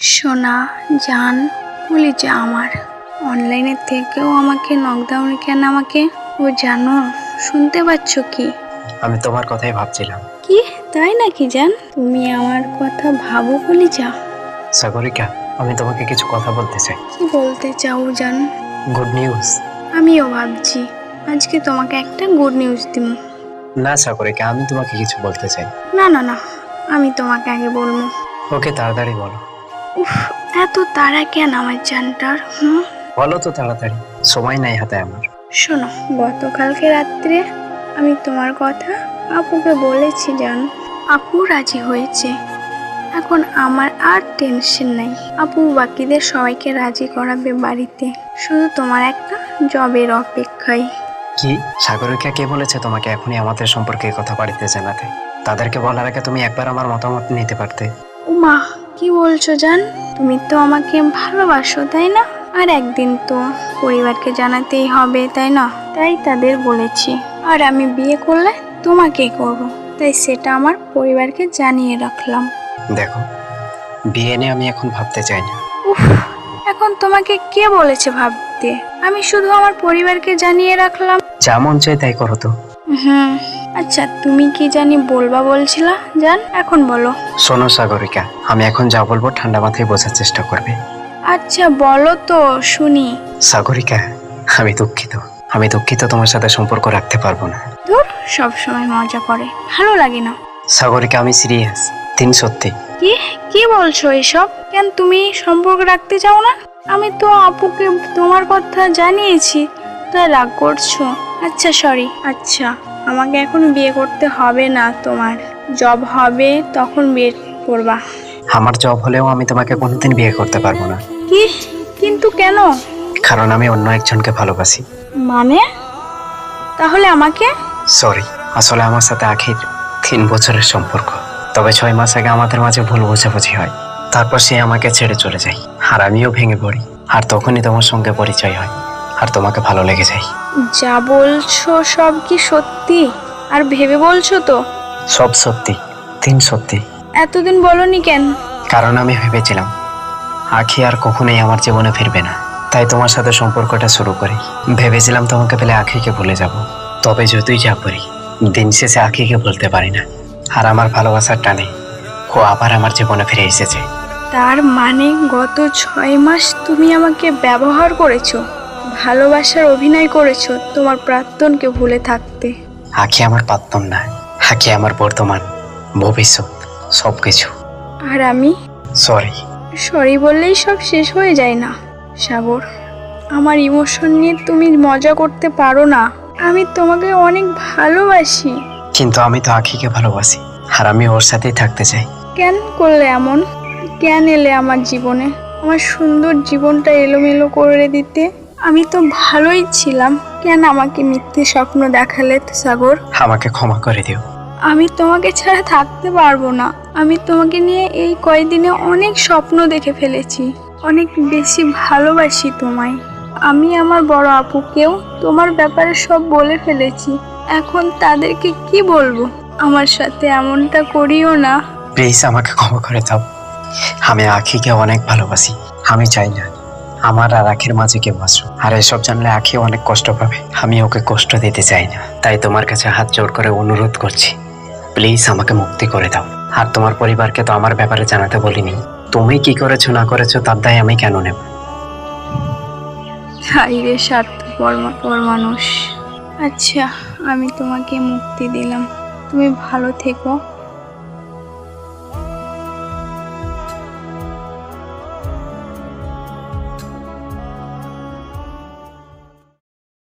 সোনা জান কলিজা আমার, অনলাইনের থেকেও আমাকে নকডাউন কেন আমাকে ও জানো, শুনতে পাচ্ছ কি? আমি তোমার কথাই ভাবছিলাম। কি তাই নাকি জান? তুমি আমার কথা ভাবো কলিজা? সাগরিকা, আমি তোমাকে কিছু কথা বলতে চাই। কি বলতে চাও জান? Good news. আমিও ভাবছি আজকে তোমাকে একটা গুড নিউজ দিব। না সাগরিকা, আমি তোমাকে কিছু বলতে চাই। না না না, আমি তোমাকে আগে বলবো। ওকে তাড়াতাড়ি বলো। উফ, এত তাড়া কেন আমার জানটার? বলো তো তাড়াতাড়ি, সময় নাই হাতে আমার। শোনো, গতকালকে রাত্রে আমি তোমার কথা আপুকে বলেছি জান, আপু রাজি হয়েছে। এখন আমার আর টেনশন নাই, আপু বাকিদের সবাইকে রাজি করাবে বাড়িতে, শুধু তোমার একটা জবের অপেক্ষায়। কি সাগরিকা কে বলেছে তোমাকে এখনই আমাদের সম্পর্কে কথা বাড়িতে জানাতে? তাদেরকে বলার আগে তুমি একবার আমার মতামত নিতে পারতে। উমা, কি বলছো জান? তুমি তো আমাকে ভালোবাসো তাই না? আর একদিন তো পরিবারকে জানাতেই হবে তাই না? তাই তাদের বলেছি, আর আমি বিয়ে করলে তোমাকেই করব, তাই সেটা আমার পরিবারকে জানিয়ে রাখলাম। দেখো, বিয়ে নিয়ে আমি এখন ভাবতে চাই না। উফ, এখন তোমাকে কে বলেছে ভাবতে? আমি শুধু আমার পরিবারকে জানিয়ে রাখলাম। যা মন চাই তাই করো তো। আচ্ছা, তুমি কি জানি বলবা বলছিলা জান, এখন বলো। শোনো সাগরিকা, আমি এখন যা বলবো ঠান্ডা মাথায় বোঝার চেষ্টা করবে। আচ্ছা বলো তো শুনি। সাগরিকা, আমি দুঃখিত তোমার সাথে সম্পর্ক রাখতে পারবো না। ধুর, সব সময় মজা করে, ভালো লাগে না। সাগরিকা, আমি সিরিয়াস, সত্যি। কি কি বলছো এসব? কেন তুমি সম্পর্ক রাখতে চাও না? আমি তো আপুকে তোমার কথা জানিয়েছি, তাই রাগ করছো? আচ্ছা সরি। আচ্ছা, আমাকে এখন বিয়ে করতে হবে না, তোমার জব হবে তখন বিয়ে করবা। আমার জব হলেও আমি তোমাকে কোনোদিন বিয়ে করতে পারবো না। কি? কিন্তু কেন? কারণ আমি অন্য একজনকে ভালোবাসি। মানে? তাহলে আমাকে? সরি, আসলে আমার সাথে আখির 3 বছরের সম্পর্ক। তবে 6 মাস আগে আমাদের মাঝে ভুল বোঝাবুঝি হয়। তারপর সে আমাকে ছেড়ে চলে যায়, আর আমিও ভেঙে পড়ি। আর তখনই তোমার সঙ্গে পরিচয় হয়, আর তোমাকে ভালো লেগে যায়। যা বলছো সব কি সত্যি? আর ভেবে বলছো তো? সব সত্যি, সত্যি। এতদিন বলনি কেন? কারণ আমি ভেবেছিলাম আখি আর কখনোই আমার জীবনে ফিরবে না, তাই তোমার সাথে সম্পর্কটা শুরু করি। ভেবেছিলাম তোমাকে পেলে আখিকে ভুলে যাব। তবে যতই যা করি, দিন শেষে আখিকে বলতে পারি না। আর আমার ভালোবাসার টানে ও আবার আমার জীবনে ফিরে এসেছে। তার মানে গত 6 মাস তুমি আমাকে ব্যবহার করেছো, ভালোবাসার অভিনয় করেছো তোমার প্রাক্তনকে ভুলে থাকতে। আখি আমার প্রাক্তন না, আখি আমার বর্তমান, ভবিষ্যৎ, সবকিছু। আর আমি সরি। সরি বললেই সব শেষ হয়ে যায় না সাগর। আমার ইমোশন নিয়ে তুমি মজা করতে পারো না। আমি তোমাকে অনেক ভালোবাসি। কিন্তু আমি তো আখিকে ভালোবাসি, আর আমি ওর সাথেই থাকতে চাই। কেন করলে এমন? কেন এলে আমার জীবনে আমার সুন্দর জীবনটা এলোমেলো করে দিতে? আমি তো ভালোই ছিলাম, কেন আমাকে মিথ্যে স্বপ্ন দেখালে সাগর? আমাকে ক্ষমা করে দিও। আমি তোমাকে ছাড়া থাকতে পারবো না। আমি তোমাকে নিয়ে এই কয়দিনে অনেক স্বপ্ন দেখে ফেলেছি, অনেক বেশি ভালোবাসি তোমায়। আমি আমার বড় আপুকেও তোমার ব্যাপারে সব বলে ফেলেছি। এখন তাদেরকে কি বলবো? আমার সাথে এমনটা করিও না। প্লিজ আমাকে ক্ষমা করে দাও। আমি আখিকে অনেক ভালোবাসি। আমি চাই না আমার আর আখির মাঝে কেউ আসুক। আর এসব জানলে আখি অনেক কষ্ট পাবে। আমি ওকে কষ্ট দিতে চাই না, তাই তোমার কাছে হাত জোড় করে অনুরোধ করছি, প্লিজ আমাকে মুক্তি করে দাও। আর তোমার পরিবারকে তো আমার ব্যাপারে জানাতে বলিনি। তুমি কি করেছো না করেছো তার দায় আমি কেন নেব? হাই রে স্বার্থপর মানুষ। আচ্ছা, আমি তোমাকে মুক্তি দিলাম, তুমি ভালো থেকো।